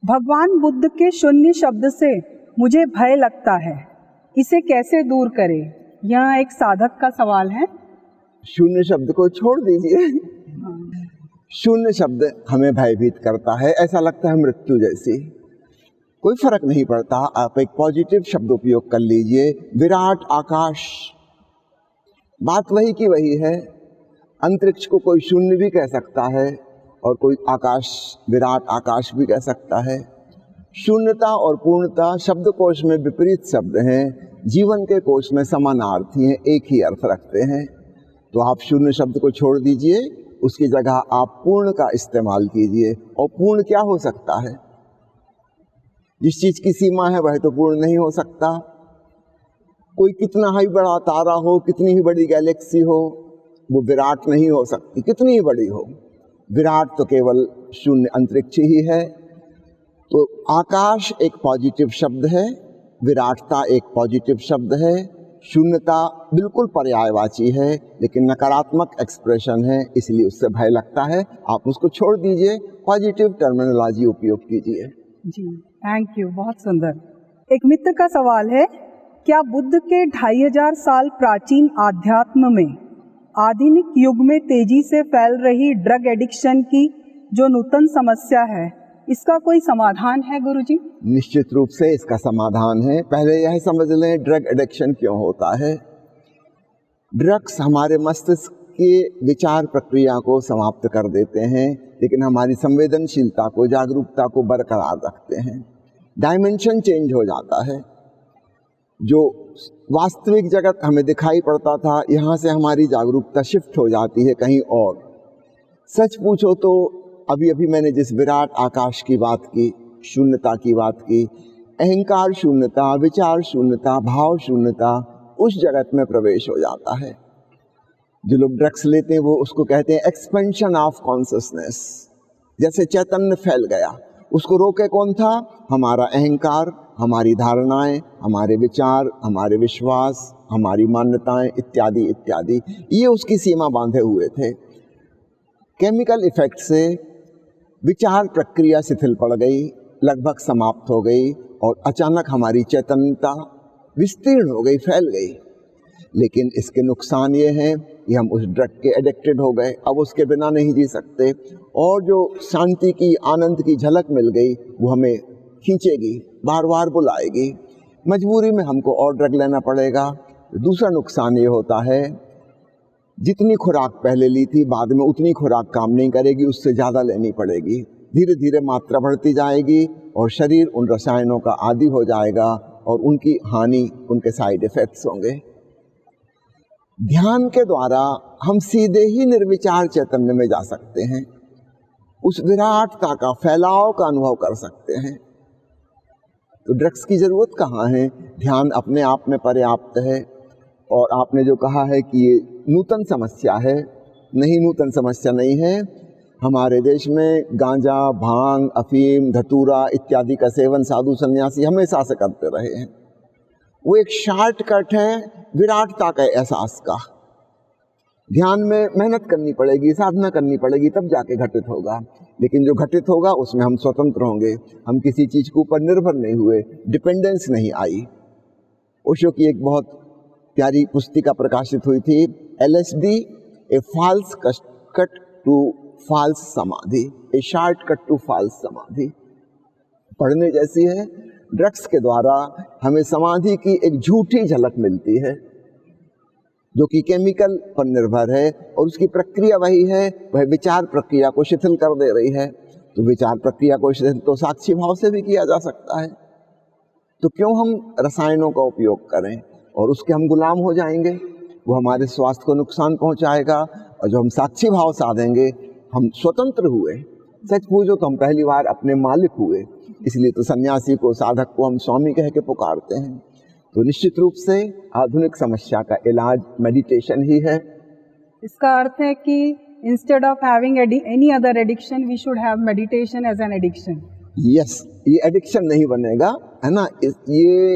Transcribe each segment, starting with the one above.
भगवान बुद्ध के शून्य शब्द से मुझे भय लगता है, इसे कैसे दूर करें? यह एक साधक का सवाल है। शून्य शब्द को छोड़ दीजिए। शून्य शब्द हमें भयभीत करता है, ऐसा लगता है मृत्यु जैसी। कोई फर्क नहीं पड़ता, आप एक पॉजिटिव शब्द उपयोग कर लीजिए, विराट आकाश। बात वही की वही है। अंतरिक्ष को कोई शून्य भी कह सकता है और कोई आकाश, विराट आकाश भी कह सकता है। शून्यता और पूर्णता शब्दकोश में विपरीत शब्द हैं, जीवन के कोश में समानार्थी हैं, एक ही अर्थ रखते हैं। तो आप शून्य शब्द को छोड़ दीजिए, उसकी जगह आप पूर्ण का इस्तेमाल कीजिए। और पूर्ण क्या हो सकता है? जिस चीज की सीमा है वह तो पूर्ण नहीं हो सकता। कोई कितना ही बड़ा तारा हो, कितनी ही बड़ी गैलेक्सी हो, वो विराट नहीं हो सकती, कितनी ही बड़ी हो। विराट तो केवल शून्य अंतरिक्ष ही है। तो आकाश एक पॉजिटिव शब्द है, विराटता एक पॉजिटिव शब्द है, शून्यता बिल्कुल पर्यायवाची है लेकिन नकारात्मक एक्सप्रेशन है, इसलिए उससे भय लगता है। आप उसको छोड़ दीजिए, पॉजिटिव टर्मिनोलॉजी उपयोग कीजिए। जी, थैंक यू, बहुत सुंदर। एक मित्र का सवाल है, क्या बुद्ध के 2500 साल प्राचीन आध्यात्म में आधुनिक युग में तेजी से फैल रही ड्रग एडिक्शन की जो नूतन समस्या है, इसका कोई समाधान है गुरुजी? निश्चित रूप से इसका समाधान है। पहले यह समझ लें ड्रग एडिक्शन क्यों होता है। ड्रग्स हमारे मस्तिष्क के विचार प्रक्रिया को समाप्त कर देते हैं, लेकिन हमारी संवेदनशीलता को, जागरूकता को बरकरार रखते हैं। डायमेंशन चेंज हो जाता है। जो वास्तविक जगत हमें दिखाई पड़ता था, यहाँ से हमारी जागरूकता शिफ्ट हो जाती है कहीं और। सच पूछो तो अभी अभी मैंने जिस विराट आकाश की बात की, शून्यता की बात की, अहंकार शून्यता, विचार शून्यता, भाव शून्यता, उस जगत में प्रवेश हो जाता है। जो लोग ड्रग्स लेते हैं वो उसको कहते हैं एक्सपेंशन ऑफ कॉन्शियसनेस। जैसे चैतन्य फैल गया, उसको रोके कौन था? हमारा अहंकार, हमारी धारणाएं, हमारे विचार, हमारे विश्वास, हमारी मान्यताएं इत्यादि इत्यादि, ये उसकी सीमा बांधे हुए थे। केमिकल इफेक्ट से विचार प्रक्रिया शिथिल पड़ गई, लगभग समाप्त हो गई और अचानक हमारी चैतन्यता विस्तीर्ण हो गई, फैल गई। लेकिन इसके नुकसान ये हैं कि हम उस ड्रग के एडिक्टेड हो गए, अब उसके बिना नहीं जी सकते। और जो शांति की, आनंद की झलक मिल गई वो हमें खींचेगी, बार बार बुलाएगी, मजबूरी में हमको और ड्रग लेना पड़ेगा। दूसरा नुकसान ये होता है, जितनी खुराक पहले ली थी बाद में उतनी खुराक काम नहीं करेगी, उससे ज़्यादा लेनी पड़ेगी। धीरे धीरे मात्रा बढ़ती जाएगी और शरीर उन रसायनों का आदी हो जाएगा और उनकी हानि, उनके साइड इफेक्ट्स होंगे। ध्यान के द्वारा हम सीधे ही निर्विचार चैतन्य में जा सकते हैं, उस विराटता का, फैलाव का अनुभव कर सकते हैं। तो ड्रग्स की जरूरत कहाँ है? ध्यान अपने आप में पर्याप्त है। और आपने जो कहा है कि ये नूतन समस्या है, नहीं, नूतन समस्या नहीं है। हमारे देश में गांजा, भांग, अफीम, धतूरा इत्यादि का सेवन साधु सन्यासी हमेशा से करते रहे हैं। वो एक शॉर्टकट है विराटता के एहसास का। ध्यान में मेहनत करनी पड़ेगी, साधना करनी पड़ेगी, तब जाके घटित होगा। लेकिन जो घटित होगा उसमें हम स्वतंत्र होंगे, हम किसी चीज के ऊपर निर्भर नहीं हुए, डिपेंडेंस नहीं आई। ओशो की एक बहुत प्यारी पुस्तिका प्रकाशित हुई थी, LSD a false cut to false samadhi, a shortcut to false समाधि। पढ़ने जैसी है। ड्रग्स के द्वारा हमें समाधि की एक झूठी झलक मिलती है जो कि केमिकल पर निर्भर है और उसकी प्रक्रिया वही है, वह विचार प्रक्रिया को शिथिल कर दे रही है। तो विचार प्रक्रिया को शिथिल तो साक्षी भाव से भी किया जा सकता है। तो क्यों हम रसायनों का उपयोग करें और उसके हम गुलाम हो जाएंगे? वो हमारे स्वास्थ्य को नुकसान पहुंचाएगा। और जो हम साक्षी भाव साधेंगे, हम स्वतंत्र हुए। सच पूछो तो हम पहली बार अपने मालिक हुए। इसलिए तो सन्यासी को, साधक को हम स्वामी कह के पुकारते हैं। तो निश्चित रूप से आधुनिक समस्या का इलाज मेडिटेशन ही है। इसका अर्थ है कि instead of having any other addiction we should have meditation as an addiction. Yes, ये एडिक्शन नहीं बनेगा, है ना। ये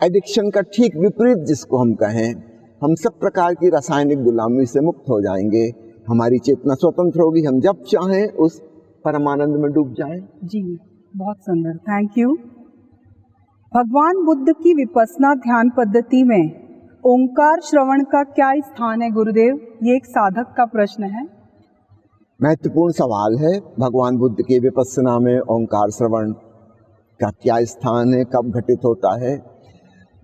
एडिक्शन का ठीक विपरीत जिसको हम कहें, हम सब प्रकार की रासायनिक गुलामी से मुक्त हो जाएंगे। हमारी चेतना स्वतंत्र होगी, हम जब चाहें उस परमानंद में डूब जाए। जी, बहुत सुंदर, थैंक यू। भगवान बुद्ध की विपस्सना ध्यान पद्धति में ओंकार श्रवण का क्या स्थान है गुरुदेव? ये एक साधक का प्रश्न है। महत्वपूर्ण सवाल है। भगवान बुद्ध के विपस्सना में ओंकार श्रवण का क्या स्थान है, कब घटित होता है?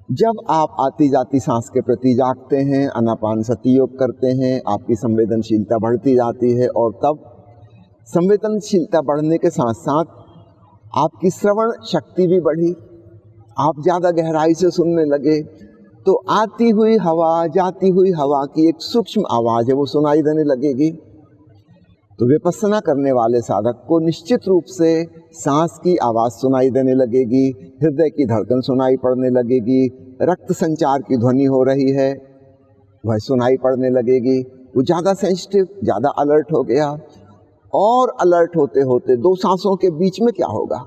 जब आप आती जाती सांस के प्रति जागते हैं, आनापान सति योग करते हैं, आपकी संवेदनशीलता बढ़ती जाती है और तब संवेदनशीलता बढ़ने के साथ साथ आपकी श्रवण शक्ति भी बढ़ी, आप ज़्यादा गहराई से सुनने लगे, तो आती हुई हवा, जाती हुई हवा की एक सूक्ष्म आवाज़ है, वो सुनाई देने लगेगी। तो विपस्सना करने वाले साधक को निश्चित रूप से सांस की आवाज़ सुनाई देने लगेगी, हृदय की धड़कन सुनाई पड़ने लगेगी, रक्त संचार की ध्वनि हो रही है वह सुनाई पड़ने लगेगी। वो ज़्यादा सेंसिटिव, ज़्यादा अलर्ट हो गया। और अलर्ट होते होते दो सांसों के बीच में क्या होगा?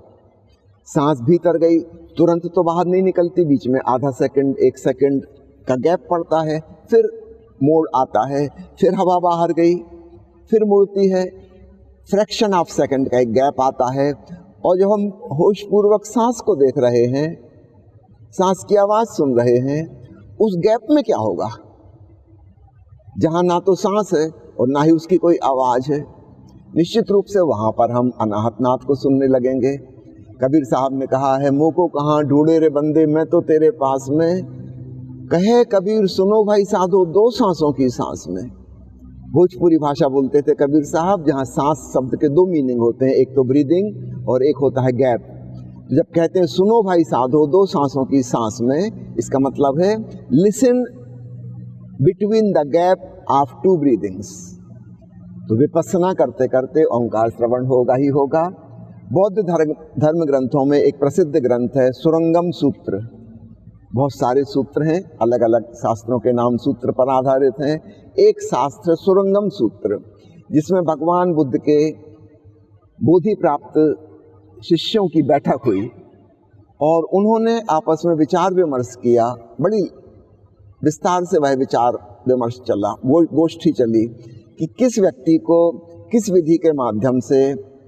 सांस भीतर गई, तुरंत तो बाहर नहीं निकलती, बीच में आधा सेकंड, 1 सेकंड का गैप पड़ता है, फिर मोड़ आता है, फिर हवा बाहर गई, फिर मुड़ती है, फ्रैक्शन ऑफ सेकंड का एक गैप आता है। और जब हम होशपूर्वक सांस को देख रहे हैं, सांस की आवाज़ सुन रहे हैं, उस गैप में क्या होगा? जहाँ ना तो सांस है और ना ही उसकी कोई आवाज़ है, निश्चित रूप से वहाँ पर हम अनाहत नाद को सुनने लगेंगे। कबीर साहब ने कहा है, मुँह को कहाँ ढूंढे रे बंदे, मैं तो तेरे पास में। कहे कबीर सुनो भाई साधो, दो सांसों की सांस में। भोजपुरी भाषा बोलते थे कबीर साहब, जहाँ सांस शब्द के 2 मीनिंग होते हैं, एक तो ब्रीदिंग और एक होता है गैप। जब कहते हैं सुनो भाई साधो, 2 सांसों की सांस में, इसका मतलब है listen between the gap of 2 breathings. तो विपस्सना करते करते ओंकार श्रवण होगा ही होगा। बौद्ध धर्म ग्रंथों में एक प्रसिद्ध ग्रंथ है सुरंगम सूत्र। बहुत सारे सूत्र हैं, अलग अलग शास्त्रों के नाम सूत्र पर आधारित हैं। एक शास्त्र सुरंगम सूत्र, जिसमें भगवान बुद्ध के बोधि प्राप्त शिष्यों की बैठक हुई और उन्होंने आपस में विचार विमर्श किया। बड़ी विस्तार से वह विचार विमर्श चला, वो गोष्ठी चली कि किस व्यक्ति को किस विधि के माध्यम से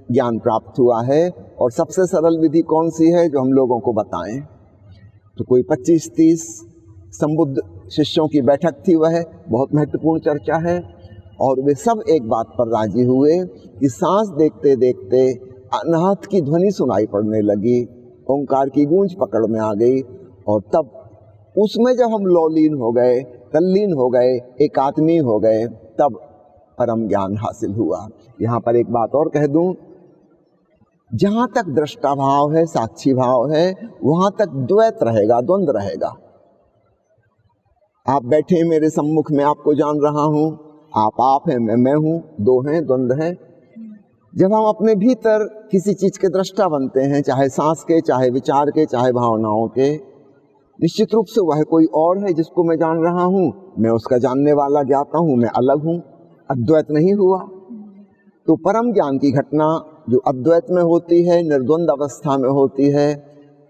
ज्ञान प्राप्त हुआ है और सबसे सरल विधि कौन सी है जो हम लोगों को बताएं। तो कोई 25-30 संबुद्ध शिष्यों की बैठक थी, वह बहुत महत्वपूर्ण चर्चा है। और वे सब एक बात पर राजी हुए कि सांस देखते देखते अनाहत की ध्वनि सुनाई पड़ने लगी, ओंकार की गूंज पकड़ में आ गई। और तब उसमें जब हम लौलीन हो गए, तल्लीन हो गए, एकात्मी हो गए, तब परम ज्ञान हासिल हुआ। यहाँ पर एक बात और कह दूं, जहाँ तक दृष्टा भाव है, साक्षी भाव है, वहाँ तक द्वैत रहेगा, द्वंद्व रहेगा। आप बैठे मेरे सम्मुख में, आपको जान रहा हूँ, आप हैं, मैं हूँ, दो हैं, द्वंद्व है। जब हम अपने भीतर किसी चीज के दृष्टा बनते हैं, चाहे सांस के, चाहे विचार के, चाहे भावनाओं के, निश्चित रूप से वह कोई और है जिसको मैं जान रहा हूँ, मैं उसका जानने वाला ज्ञाता हूँ, मैं अलग हूँ, अद्वैत नहीं हुआ। तो परम ज्ञान की घटना जो अद्वैत में होती है, निर्द्वंद अवस्था में होती है,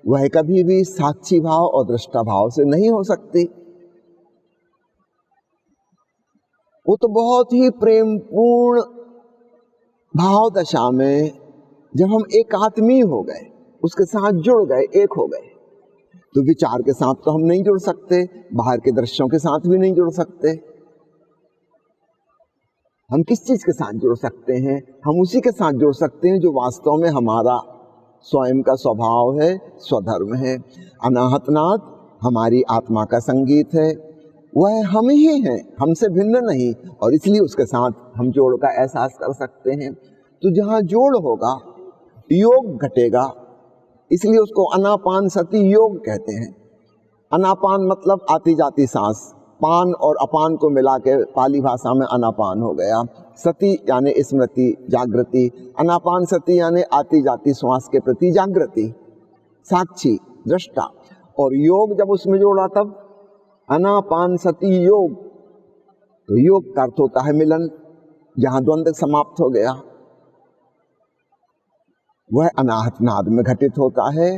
वह कभी भी साक्षी भाव और दृष्टा भाव से नहीं हो सकती। वो तो बहुत ही प्रेम पूर्ण भाव दशा में जब हम एकात्मी हो गए, उसके साथ जुड़ गए, एक हो गए, तो विचार के साथ तो हम नहीं जुड़ सकते, बाहर के दृश्यों के साथ भी नहीं जुड़ सकते। हम किस चीज के साथ जुड़ सकते हैं? हम उसी के साथ जुड़ सकते हैं जो वास्तव में हमारा स्वयं का स्वभाव है, स्वधर्म है। अनाहत नाद हमारी आत्मा का संगीत है, वह हम ही हैं, हमसे भिन्न नहीं, और इसलिए उसके साथ हम जोड़ का एहसास कर सकते हैं। तो जहाँ जोड़ होगा, योग घटेगा, इसलिए उसको अनापान सति योग कहते हैं। अनापान मतलब आती जाती सांस, पान और अपान को मिला के पाली भाषा में अनापान हो गया। सति यानी स्मृति, जागृति, अनापान सति यानी आती जाती श्वास के प्रति जागृति, साक्षी, दृष्टा। और योग जब उसमें जोड़ा तब अनापान सति योग। तो योग का अर्थ होता है मिलन, जहां द्वंद्व समाप्त हो गया, वह अनाहत नाद में घटित होता है।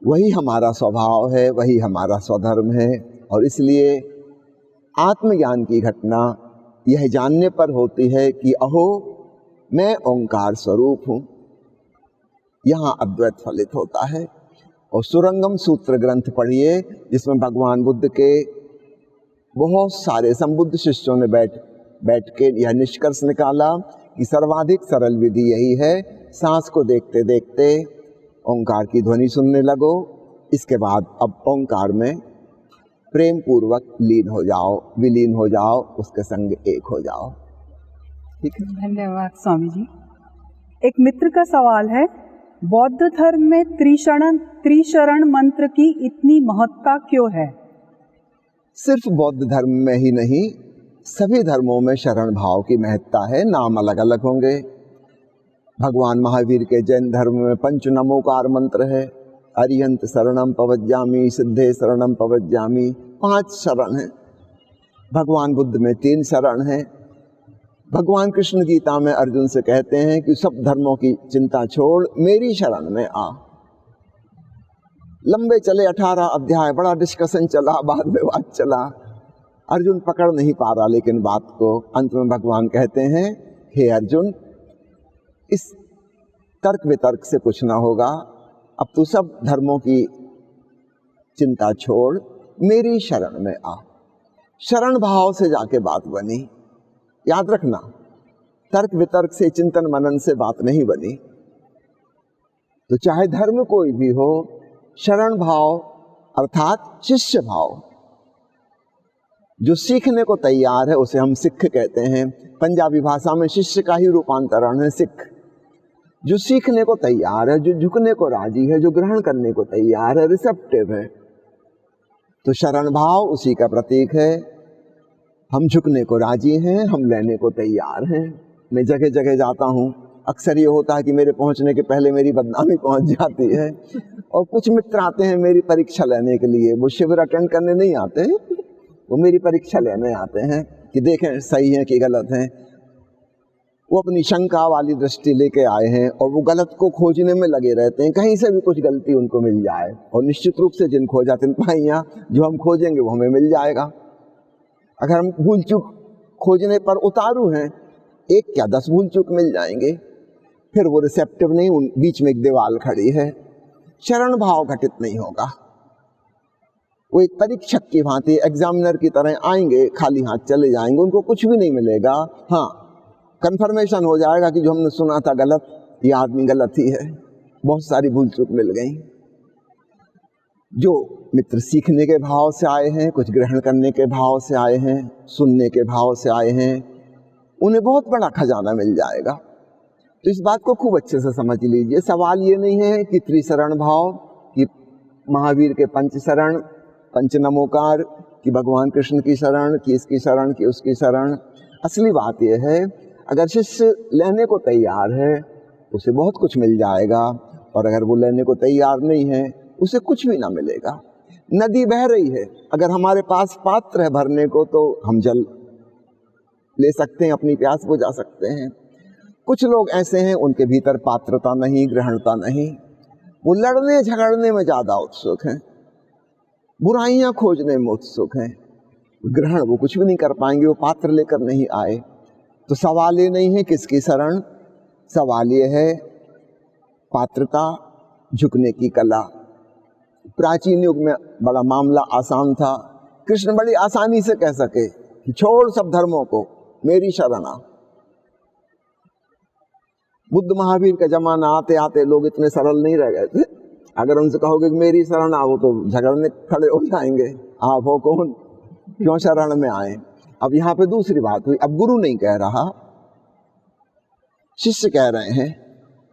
वही हमारा स्वभाव है, वही हमारा स्वधर्म है। और इसलिए आत्मज्ञान की घटना यह जानने पर होती है कि अहो मैं ओंकार स्वरूप हूं, यहां अद्वैत फलित होता है। और सुरंगम सूत्र ग्रंथ पढ़िए, जिसमें भगवान बुद्ध के बहुत सारे संबुद्ध शिष्यों ने बैठ के यह निष्कर्ष निकाला कि सर्वाधिक सरल विधि यही है, सांस को देखते देखते ओंकार की ध्वनि सुनने लगो, इसके बाद अब ओंकार में प्रेम पूर्वक लीन हो जाओ, विलीन हो जाओ, उसके संग एक हो जाओ। ठीक है, धन्यवाद स्वामी जी। एक मित्र का सवाल है, बौद्ध धर्म में त्रिशरण मंत्र की इतनी महत्ता क्यों है? सिर्फ बौद्ध धर्म में ही नहीं, सभी धर्मों में शरण भाव की महत्ता है, नाम अलग अलग होंगे। भगवान महावीर के जैन धर्म में पंच नमोकार मंत्र है, अरिहंत शरणम पवज्जामि, सिद्धे शरणम पवज्जामि, 5 शरण हैं। भगवान बुद्ध में 3 शरण हैं। भगवान कृष्ण गीता में अर्जुन से कहते हैं कि सब धर्मों की चिंता छोड़ मेरी शरण में आ। लंबे चले 18 अध्याय, बड़ा डिस्कशन चला, बाद में बात चला, अर्जुन पकड़ नहीं पा रहा लेकिन बात को। अंत में भगवान कहते हैं, हे अर्जुन, इस तर्क वितर्क से कुछ ना होगा, अब तू सब धर्मों की चिंता छोड़ मेरी शरण में आ। शरण भाव से जाके बात बनी, याद रखना, तर्क वितर्क से, चिंतन मनन से बात नहीं बनी। तो चाहे धर्म कोई भी हो, शरण भाव अर्थात शिष्य भाव, जो सीखने को तैयार है उसे हम सिख कहते हैं। पंजाबी भाषा में शिष्य का ही रूपांतरण है सिख। जो सीखने को तैयार है, जो झुकने को राजी है, जो ग्रहण करने को तैयार है, रिसेप्टिव है, तो शरण भाव उसी का प्रतीक है। हम झुकने को राजी हैं, हम लेने को तैयार हैं। मैं जगह जगह जाता हूँ, अक्सर ये होता है कि मेरे पहुंचने के पहले मेरी बदनामी पहुंच जाती है, और कुछ मित्र आते हैं मेरी परीक्षा लेने के लिए। वो शिविर अटेंड करने नहीं आते, वो मेरी परीक्षा लेने आते हैं कि देखें सही है कि गलत है। वो अपनी शंका वाली दृष्टि लेके आए हैं और वो गलत को खोजने में लगे रहते हैं, कहीं से भी कुछ गलती उनको मिल जाए। और निश्चित रूप से जिन खोजा तिन पाइयाँ जो हम खोजेंगे वो हमें मिल जाएगा। अगर हम भूल चूक खोजने पर उतारू हैं, 1 क्या 10 भूल चूक मिल जाएंगे, फिर वो रिसेप्टिव नहीं, उन बीच में एक दीवार खड़ी है। शरण भाव घटित नहीं होगा। वो एक परीक्षक की भांति, एग्जामिनर की तरह आएंगे, खाली हाथ चले जाएंगे, उनको कुछ भी नहीं मिलेगा। हाँ, कंफर्मेशन हो जाएगा कि जो हमने सुना था गलत, ये आदमी गलत ही है, बहुत सारी भूल चूक मिल गई। जो मित्र सीखने के भाव से आए हैं, कुछ ग्रहण करने के भाव से आए हैं, सुनने के भाव से आए हैं, उन्हें बहुत बड़ा खजाना मिल जाएगा। तो इस बात को खूब अच्छे से समझ लीजिए। सवाल ये नहीं है कि त्रिशरण भाव, कि महावीर के 5 शरण, 5 नमोकार, कि भगवान कृष्ण की शरण, कि इसकी शरण, कि उसकी शरण। असली बात यह है, अगर शिष्य लेने को तैयार है उसे बहुत कुछ मिल जाएगा, और अगर वो लेने को तैयार नहीं है उसे कुछ भी ना मिलेगा। नदी बह रही है, अगर हमारे पास पात्र है भरने को तो हम जल ले सकते हैं, अपनी प्यास बुझा सकते हैं। कुछ लोग ऐसे हैं, उनके भीतर पात्रता नहीं, ग्रहणता नहीं, वो लड़ने झगड़ने में ज्यादा उत्सुक हैं, बुराइयां खोजने में उत्सुक हैं। ग्रहण वो कुछ भी नहीं कर पाएंगे, वो पात्र लेकर नहीं आए। तो सवाल ये नहीं है किसकी शरण, सवाल ये है पात्रता, झुकने की कला। प्राचीन युग में बड़ा मामला आसान था, कृष्ण बड़ी आसानी से कह सके कि छोड़ सब धर्मों को, मेरी शरण आ। बुद्ध महावीर का जमाना आते आते लोग इतने सरल नहीं रह गए थे। अगर उनसे कहोगे कि मेरी शरण आओ तो झगड़ने खड़े हो जाएंगे, आप हो कौन, क्यों शरण में आए। अब यहाँ पे दूसरी बात हुई, अब गुरु नहीं कह रहा, शिष्य कह रहे हैं,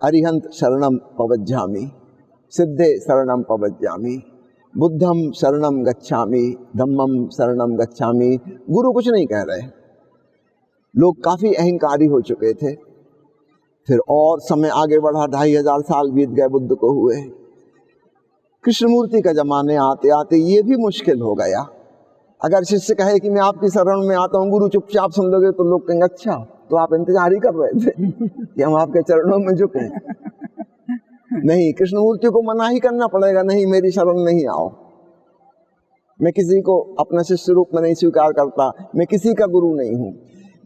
अरिहंत शरणम पवज्जामि, सिद्धे शरणम पवज्जामि, बुद्धम शरणम गच्छामि, धम्मम शरणम गच्छामि। गुरु कुछ नहीं कह रहे। लोग काफी अहंकारी हो चुके थे। फिर और समय आगे बढ़ा, 2500 साल बीत गए बुद्ध को हुए। कृष्णमूर्ति का जमाने आते आते ये भी मुश्किल हो गया। अगर शिष्य कहे कि मैं आपकी शरण में आता हूँ, गुरु चुपचाप सुन लोगे तो लोग कहेंगे अच्छा तो आप इंतजार ही कर रहे थे कि हम आपके चरणों में झुकें। नहीं, कृष्णमूर्ति को मना ही करना पड़ेगा, नहीं मेरी शरण नहीं आओ। मैं किसी को अपना शिष्य रूप में नहीं स्वीकार करता, मैं किसी का गुरु नहीं हूँ।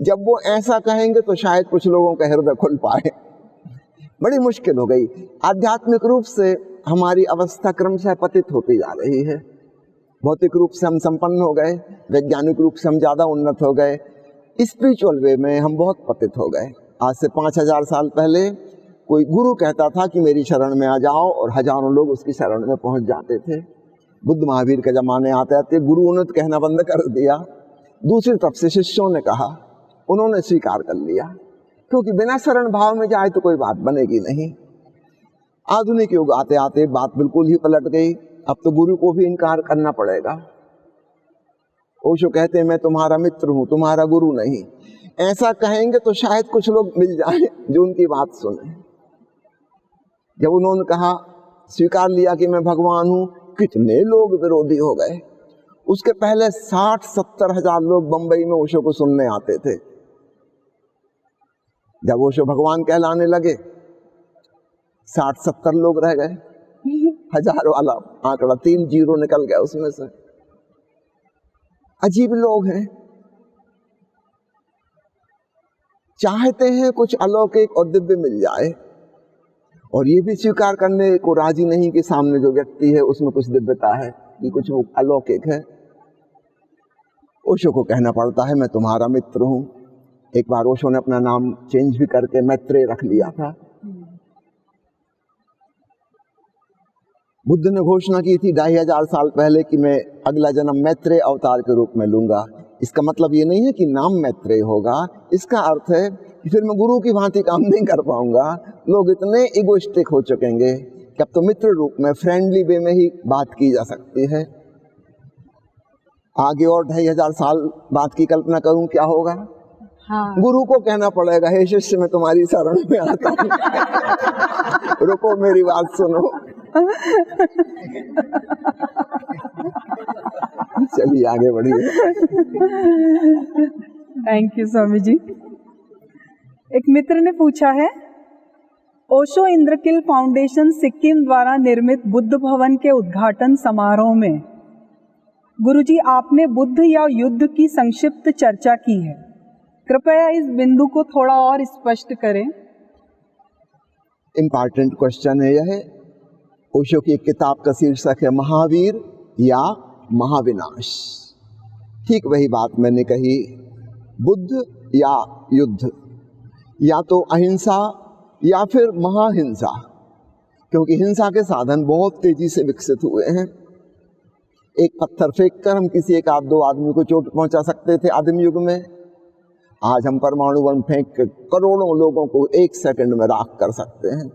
जब वो ऐसा कहेंगे तो शायद कुछ लोगों का हृदय खुल पाए। बड़ी मुश्किल हो गई। आध्यात्मिक रूप से हमारी अवस्था क्रमशः पतित होती जा रही है। भौतिक रूप से हम संपन्न हो गए, वैज्ञानिक रूप से हम ज्यादा उन्नत हो गए, स्पिरिचुअल वे में हम बहुत पतित हो गए। आज से 5000 साल पहले कोई गुरु कहता था कि मेरी शरण में आ जाओ, और हजारों लोग उसकी शरण में पहुंच जाते थे। बुद्ध महावीर के जमाने आते आते गुरुओं ने तो कहना बंद कर दिया। दूसरी तरफ से शिष्यों ने कहा, उन्होंने स्वीकार कर लिया, क्योंकि बिना शरण भाव में जाए तो कोई बात बनेगी नहीं। आधुनिक युग आते आते बात बिल्कुल ही पलट गई। अब तो गुरु को भी इनकार करना पड़ेगा। ओशो कहते हैं मैं तुम्हारा मित्र हूं, तुम्हारा गुरु नहीं। ऐसा कहेंगे तो शायद कुछ लोग मिल जाएं जो उनकी बात सुने। जब उन्होंने कहा, स्वीकार लिया कि मैं भगवान हूं, कितने लोग विरोधी हो गए। उसके पहले 60-70 हजार लोग बंबई में ओशो को सुनने आते थे। जब ओशो भगवान कहलाने लगे, 60-70 लोग रह गए। 1000 वाला आंकड़ा 3 जीरो निकल गया उसमें से। अजीब लोग हैं, चाहते हैं कुछ अलौकिक और दिव्य मिल जाए, और ये भी स्वीकार करने को राजी नहीं कि सामने जो व्यक्ति है उसमें कुछ दिव्यता है, कि कुछ अलौकिक है। ओशो को कहना पड़ता है मैं तुम्हारा मित्र हूं। एक बार ओशो ने अपना नाम चेंज भी करके मैत्रेय रख लिया था। बुद्ध ने घोषणा की थी 2500 साल पहले कि मैं अगला जन्म मैत्रेय अवतार के रूप में लूंगा। इसका मतलब ये नहीं है कि नाम मैत्रेय होगा, इसका अर्थ है कि फिर मैं गुरु की भांति काम नहीं कर पाऊंगा। लोग इतने इगोइस्टिक हो चुकेंगे कि अब तो मित्र रूप में, फ्रेंडली वे में ही बात की जा सकती है। आगे और 2500 साल बाद की कल्पना करूं क्या होगा। हाँ। गुरु को कहना पड़ेगा, हे शिष्य मैं तुम्हारी शरण में आता हूं, रुको मेरी बात सुनो। चलिए आगे बढ़िए। Thank you Swami ji. एक मित्र ने पूछा है, ओशो इंद्रकिल फाउंडेशन सिक्किम द्वारा निर्मित बुद्ध भवन के उद्घाटन समारोह में गुरुजी आपने बुद्ध या युद्ध की संक्षिप्त चर्चा की है, कृपया इस बिंदु को थोड़ा और स्पष्ट करें। इम्पॉर्टेंट क्वेश्चन है यह। ओशो की एक किताब का शीर्षक है महावीर या महाविनाश। ठीक वही बात मैंने कही, बुद्ध या युद्ध, या तो अहिंसा या फिर महाहिंसा, क्योंकि हिंसा के साधन बहुत तेजी से विकसित हुए हैं। एक पत्थर फेंककर हम किसी एक आध दो आदमी को चोट पहुंचा सकते थे आदिम युग में। आज हम परमाणु बम फेंक के करोड़ों लोगों को 1 सेकंड में राख कर सकते हैं।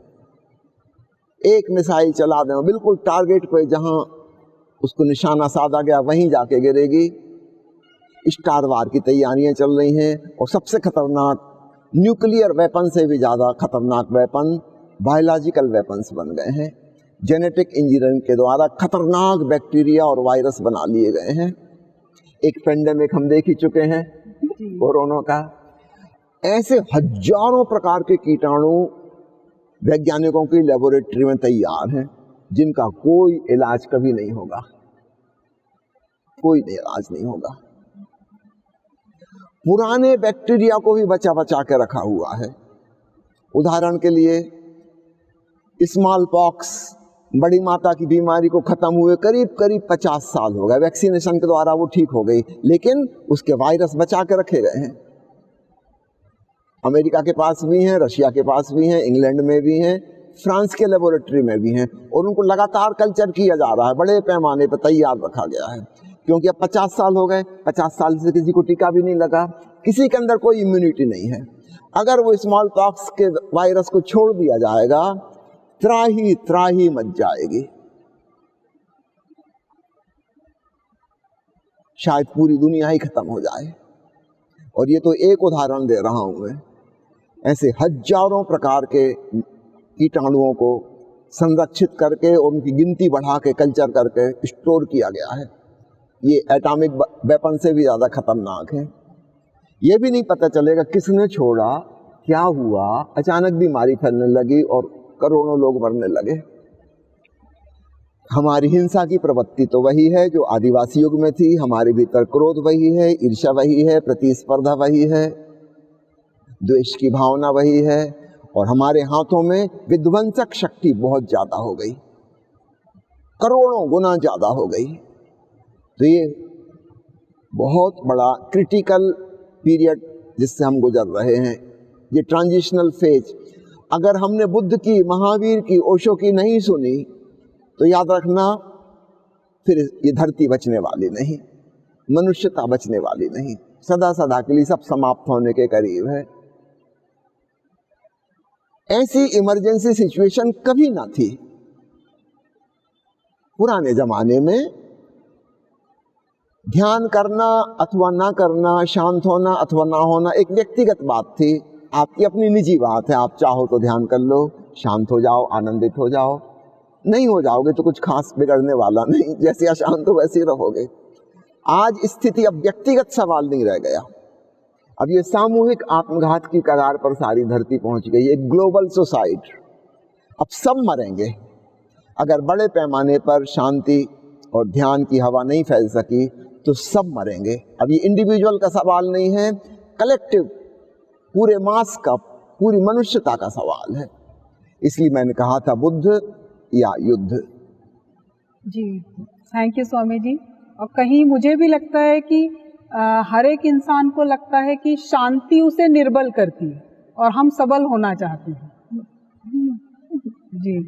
एक मिसाइल चला दें, बिल्कुल टारगेट पे जहां उसको निशाना साधा गया वहीं जाके गिरेगी। स्टार वार की तैयारियां चल रही हैं, और सबसे खतरनाक न्यूक्लियर वेपन से भी ज्यादा खतरनाक वेपन बायोलॉजिकल वेपन्स बन गए हैं। जेनेटिक इंजीनियरिंग के द्वारा खतरनाक बैक्टीरिया और वायरस बना लिए गए हैं। एक पेंडेमिक हम देख ही चुके हैं कोरोना का। ऐसे हजारों प्रकार के कीटाणु वैज्ञानिकों की लेबोरेटरी में तैयार हैं, जिनका कोई इलाज कभी नहीं होगा, कोई इलाज नहीं होगा। पुराने बैक्टीरिया को भी बचा बचा के रखा हुआ है। उदाहरण के लिए स्मॉल पॉक्स, बड़ी माता की बीमारी को खत्म हुए करीब 50 साल हो गए। वैक्सीनेशन के द्वारा वो ठीक हो गई, लेकिन उसके वायरस बचा के रखे गए हैं। अमेरिका के पास भी हैं, रशिया के पास भी हैं, इंग्लैंड में भी हैं, फ्रांस के लेबोरेटरी में भी हैं, और उनको लगातार कल्चर किया जा रहा है, बड़े पैमाने पर तैयार रखा गया है। क्योंकि अब 50 साल हो गए, 50 साल से किसी को टीका भी नहीं लगा, किसी के अंदर कोई इम्यूनिटी नहीं है। अगर वो स्मॉल पॉक्स के वायरस को छोड़ दिया जाएगा, त्राही मच जाएगी। शायद पूरी दुनिया ही खत्म हो जाए। और ये तो एक उदाहरण दे रहा हूं मैं। ऐसे हजारों प्रकार के कीटाणुओं को संरक्षित करके और उनकी गिनती बढ़ा के कल्चर करके स्टोर किया गया है। ये एटॉमिक वेपन से भी ज्यादा खतरनाक है। ये भी नहीं पता चलेगा किसने छोड़ा, क्या हुआ, अचानक बीमारी फैलने लगी और करोड़ों लोग मरने लगे। हमारी हिंसा की प्रवृत्ति तो वही है जो आदिवासी युग में थी। हमारे भीतर क्रोध वही है, ईर्ष्या वही है, प्रतिस्पर्धा वही है। द्वेष की भावना वही है, और हमारे हाथों में विध्वंसक शक्ति बहुत ज्यादा हो गई, करोड़ों गुना ज्यादा हो गई। तो ये बहुत बड़ा क्रिटिकल पीरियड जिससे हम गुजर रहे हैं, ये ट्रांजिशनल फेज। अगर हमने बुद्ध की, महावीर की, ओशो की नहीं सुनी तो याद रखना फिर ये धरती बचने वाली नहीं, मनुष्यता बचने वाली नहीं, सदा सदा के लिए सब समाप्त होने के करीब है। ऐसी इमरजेंसी सिचुएशन कभी ना थी पुराने जमाने में। ध्यान करना अथवा ना करना, शांत होना अथवा ना होना एक व्यक्तिगत बात थी, आपकी अपनी निजी बात है। आप चाहो तो ध्यान कर लो, शांत हो जाओ, आनंदित हो जाओ, नहीं हो जाओगे तो कुछ खास बिगड़ने वाला नहीं, जैसे अशांत हो वैसे ही रहोगे। आज स्थिति अब व्यक्तिगत सवाल नहीं रह गया, अब ये सामूहिक आत्मघात की कगार पर सारी धरती पहुंच गई, एक ग्लोबल सोसाइटी। अब सब मरेंगे अगर बड़े पैमाने पर शांति और ध्यान की हवा नहीं फैल सकी तो सब मरेंगे। अब ये इंडिविजुअल का सवाल नहीं है, कलेक्टिव, पूरे मास का, पूरी मनुष्यता का सवाल है। इसलिए मैंने कहा था बुद्ध या युद्ध। जी, थैंक यू स्वामी जी। और कहीं मुझे भी लगता है कि हर एक इंसान को लगता है कि शांति उसे निर्बल करती है और हम सबल होना चाहते हैं। जी।